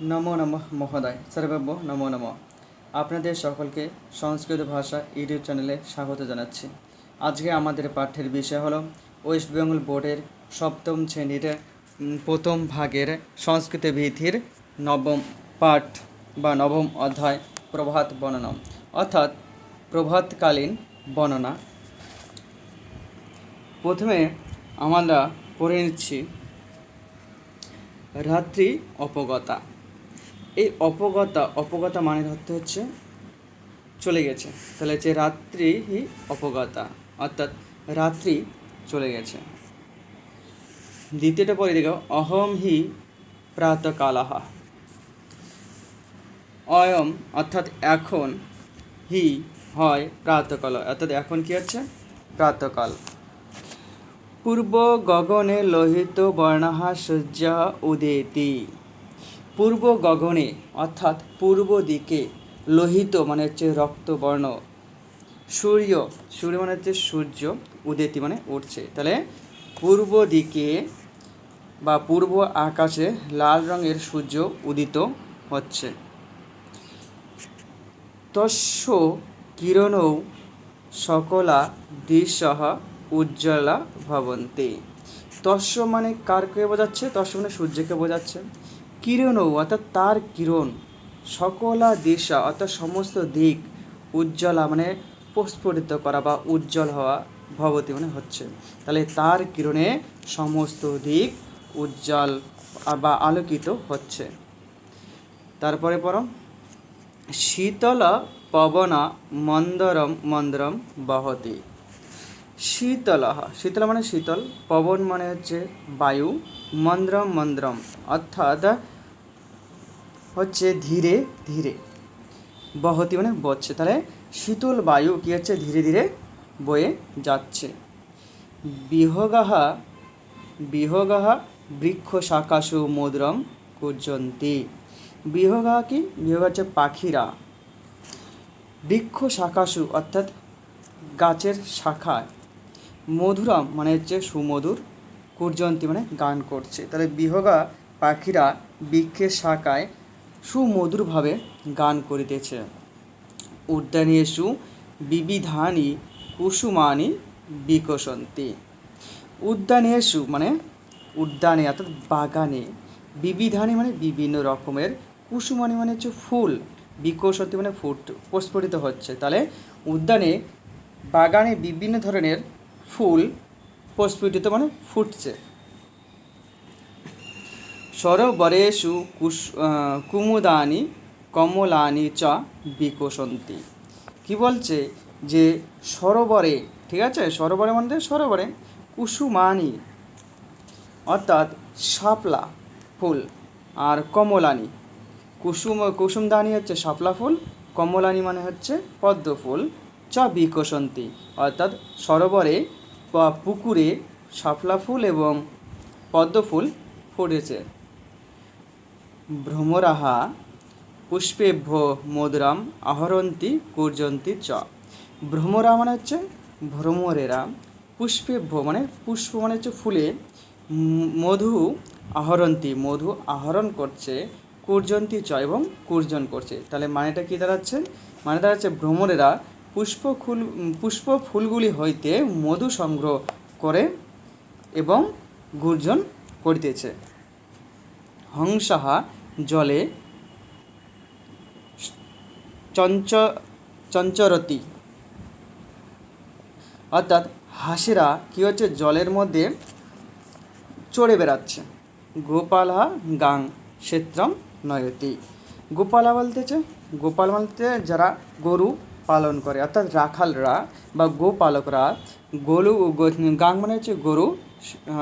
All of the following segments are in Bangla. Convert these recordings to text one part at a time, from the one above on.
নমো নমঃ মহোদয়, সর্বভ্য নমো নমঃ। আপনাদের সকলকে সংস্কৃত ভাষা ইউটিউব চ্যানেলে স্বাগত জানাচ্ছি। আজকে আমাদের পাঠ্যের বিষয় হলো ওয়েস্ট বেঙ্গল বোর্ডের সপ্তম শ্রেণীর প্রথম ভাগের সংস্কৃত বিধির নবম পাঠ বা নবম অধ্যায় প্রভাত বর্ণনা, অর্থাৎ প্রভাতকালীন বর্ণনা। প্রথমে আমরা পড়ে নিচ্ছি রাত্রি অপগতা। এই অপগতা মানের অর্থ হচ্ছে চলে গেছে, তাহলে হচ্ছে রাত্রি অপগতা, অর্থাৎ রাত্রি চলে গেছে। দ্বিতীয়টা পরে দেখো অহম হি প্রাতকালাহ। অয়ম অর্থাৎ এখন, হি হয় প্রাতকাল, অর্থাৎ এখন কি হচ্ছে প্রাতকাল। পূর্ব গগনে লোহিত বর্ণাহ সূর্য উদেতি। পূর্ব গগনে অর্থাৎ পূর্ব দিকে, লোহিত মানে হচ্ছে রক্তবর্ণ, সূর্য মানে হচ্ছে সূর্য, উদেতি মানে উঠছে, তাহলে পূর্ব দিকে বা পূর্ব আকাশে লাল রঙের সূর্য উদিত হচ্ছে। তস্য কিরণৌ সকলা দিশঃ উজ্জ্বলা ভবন্তি। তস্য মানে কারকে বোঝাচ্ছে? তস্য মানে সূর্যকে বোঝাচ্ছে। কিরণৌ অর্থাৎ তার কিরণ, সকলা দিশা অর্থাৎ সমস্ত দিক, উজ্জ্বলা মানে প্রস্ফুটিত করা বা উজ্জ্বল হওয়া, ভবতি মানে হচ্ছে, তাহলে তার কিরণে সমস্ত দিক উজ্জ্বল বা আলোকিত হচ্ছে। তারপরে পড়ো শীতল পবন মন্দরম মন্দরম বহতি। শীতল মানে শীতল, পবন মানে হচ্ছে বায়ু, মন্দ্রম মন্দ্রম অর্থাৎ হচ্ছে ধীরে ধীরে, বহতি মানে বচ্ছে, তাহলে শীতল বায়ু কি হচ্ছে ধীরে ধীরে বয়ে যাচ্ছে। বিহগাহ বৃক্ষ শাখাসু মধুরম কুর্জন্তি। বিহগাহ কি? বিহগ হচ্ছে পাখিরা, বৃক্ষ শাখাসু অর্থাৎ গাছের শাখায়, মধুরম মানে হচ্ছে সুমধুর, কুর্জন্তি মানে গান করছে, তাহলে বিহগা পাখিরা বৃক্ষের শাখায় সুমধুরভাবে গান করিতেছে। উদ্যানেষু বিবিধানি কুসুমানি বিকশন্তি। উদ্যানেষু মানে উদ্যানে অর্থাৎ বাগানে, বিবিধানি মানে বিভিন্ন রকমের, কুসুমানি মানে হচ্ছে ফুল, বিকশন্তি মানে প্রস্ফুটিত হচ্ছে, তাহলে উদ্যানে বাগানে বিভিন্ন ধরনের ফুল প্রস্ফুটিত মানে ফুটছে। সরোবরেষু কুমুদানি কমলানি চ বিকশন্তি। কি বলছে যে সরোবরে, ঠিক আছে, সরোবরে মানে সরোবরে কুসুমানি অর্থাৎ শাপলা ফুল, আর কমলানি, কুসুমদানি হচ্ছে শাপলা ফুল, কমলানি মানে হচ্ছে পদ্ম ফুল, চ বিকশন্তি অর্থাৎ সরোবরে বা পুকুরে শাপলা ফুল এবং পদ্ম ফুল ফুটেছে। ভ্রমরাহা পুষ্পেভ্য মধুরাম আহরন্তি কুর্জন্তি চ। ভ্রমরা মানে হচ্ছে ভ্রমরেরা, পুষ্পেভ্য মানে পুষ্প মানে হচ্ছে ফুলে, মধু আহরন্তি মধু আহরণ করছে, কুর্জন্তি চ এবং কুর্জন করছে, তাহলে মানেটা কী দাঁড়াচ্ছে? মানে দাঁড়াচ্ছে ভ্রমরেরা পুষ্প ফুলগুলি হইতে মধু সংগ্রহ করে এবং গুর্জন করিতেছে। হংসাহা জলে চঞ্চরতি অর্থাৎ হাঁসেরা কী হচ্ছে জলের মধ্যে চড়ে বেড়াচ্ছে। গোপালহা গাং ক্ষেত্রম নয়তি। গোপালা বলতেছে, গোপাল বলতে যারা গরু পালন করে, অর্থাৎ রাখালরা বা গোপালকরা গাং মানে হচ্ছে গরু,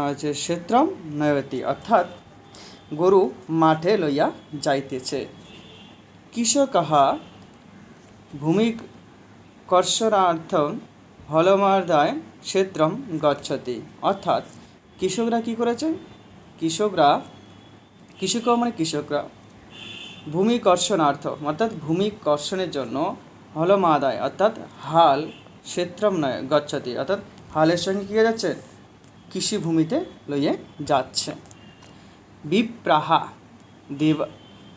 হচ্ছে ক্ষেত্রম নয়তি অর্থাৎ গরু মাঠে লইয়া যাইতেছে। কৃষকহা ভূমিকর্ষণার্থম হলমার্দায় ক্ষেত্রম গচ্ছতি। অর্থাৎ কৃষকরা কী করেছে? কৃষকরা ভূমিকর্ষণার্থ অর্থাৎ ভূমিকর্ষণের জন্য হলমাদায় অর্থাৎ হাল, ক্ষেত্রম নয় গচ্ছতি অর্থাৎ হালের সঙ্গে কী হয়ে যাচ্ছে? কৃষিভূমিতে লইয়ে যাচ্ছে। বিপ্রাহা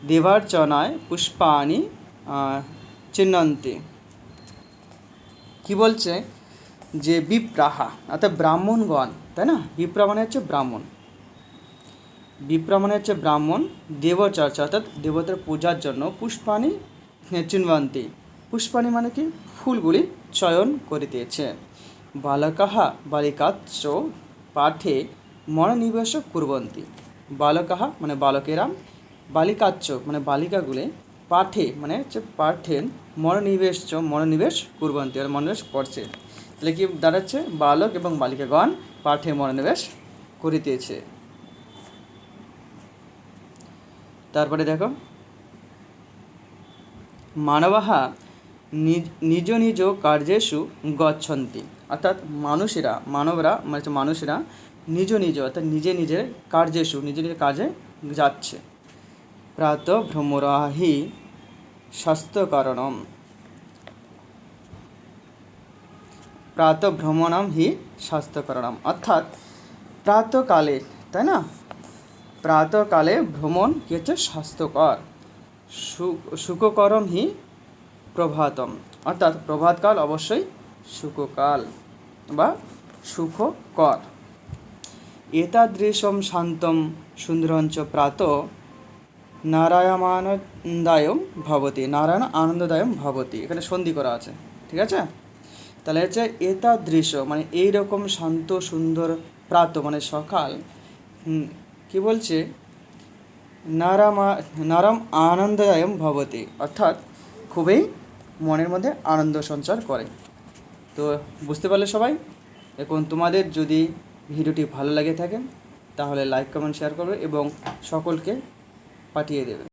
দেবার্চনায় পুষ্পাণি চিহ্নন্তি। কি বলছে যে বিপ্রাহা অর্থাৎ ব্রাহ্মণগণ, তাই না, বিপ্রা মানে হচ্ছে ব্রাহ্মণ, বিপ্রা মানে হচ্ছে ব্রাহ্মণ, দেবচর্চা অর্থাৎ দেবতার পূজার জন্য পুষ্পাণি চিহ্নন্তি, পুষ্পাণি মানে কি ফুলগুলি চয়ন করিতেছে। বালকাহা বালিকাচ্চ পাঠে মনোনিবেশ কুর্বন্তি। বালকাহা মানে বালকেরা, বালিকাচ্চ মানে বালিকাগুলি, পাঠে মানে হচ্ছে পাঠে মনোনিবেশ কুর্বন্তি আর মনোনিবেশ করছে। তাহলে কি দাঁড়াচ্ছে, বালক এবং বালিকাগণ পাঠে মনোনিবেশ করিতেছে। তারপরে দেখো মানবাহা নিজ নিজ কার্যেষু গচ্ছন্তি, অর্থাৎ মানবরা মানে মানুষেরা নিজ নিজ অর্থাৎ নিজে নিজের কার্যেষু নিজ নিজের কাজে যাচ্ছে। প্রাতঃ ভ্রমরাহি স্বাস্থ্যকারণম, প্রাতঃভ্রমণম হি স্বাস্থ্যকারণম, অর্থাৎ প্রাতঃকালে, তাই না, প্রাতঃকালে ভ্রমণ কি হচ্ছে স্বাস্থ্যকর। সুখকরম হি প্রভাতম, অর্থাৎ প্রভাতকাল অবশ্যই সুখকাল বা সুখকর। এতাদৃশম শান্তম সুন্দরঞ্চ প্রাতঃ নারায়ণানন্দায়ম ভবতি, নারায়ণ আনন্দদায়ম ভবতি, এখানে সন্ধি করা আছে, ঠিক আছে। তাহলে হচ্ছে এতাদৃশ মানে এইরকম শান্ত সুন্দর প্রাত মানে সকাল, কি বলছে নারাম আনন্দদায়ম ভবতি, অর্থাৎ খুবই মনের মধ্যে আনন্দ সঞ্চার করে। তো বুঝতে পারলে সবাই। এখন তোমাদের যদি ভিডিওটি ভালো লাগে থাকে তাহলে লাইক কমেন্ট শেয়ার করবে এবং সকলকে পাঠিয়ে দেবে।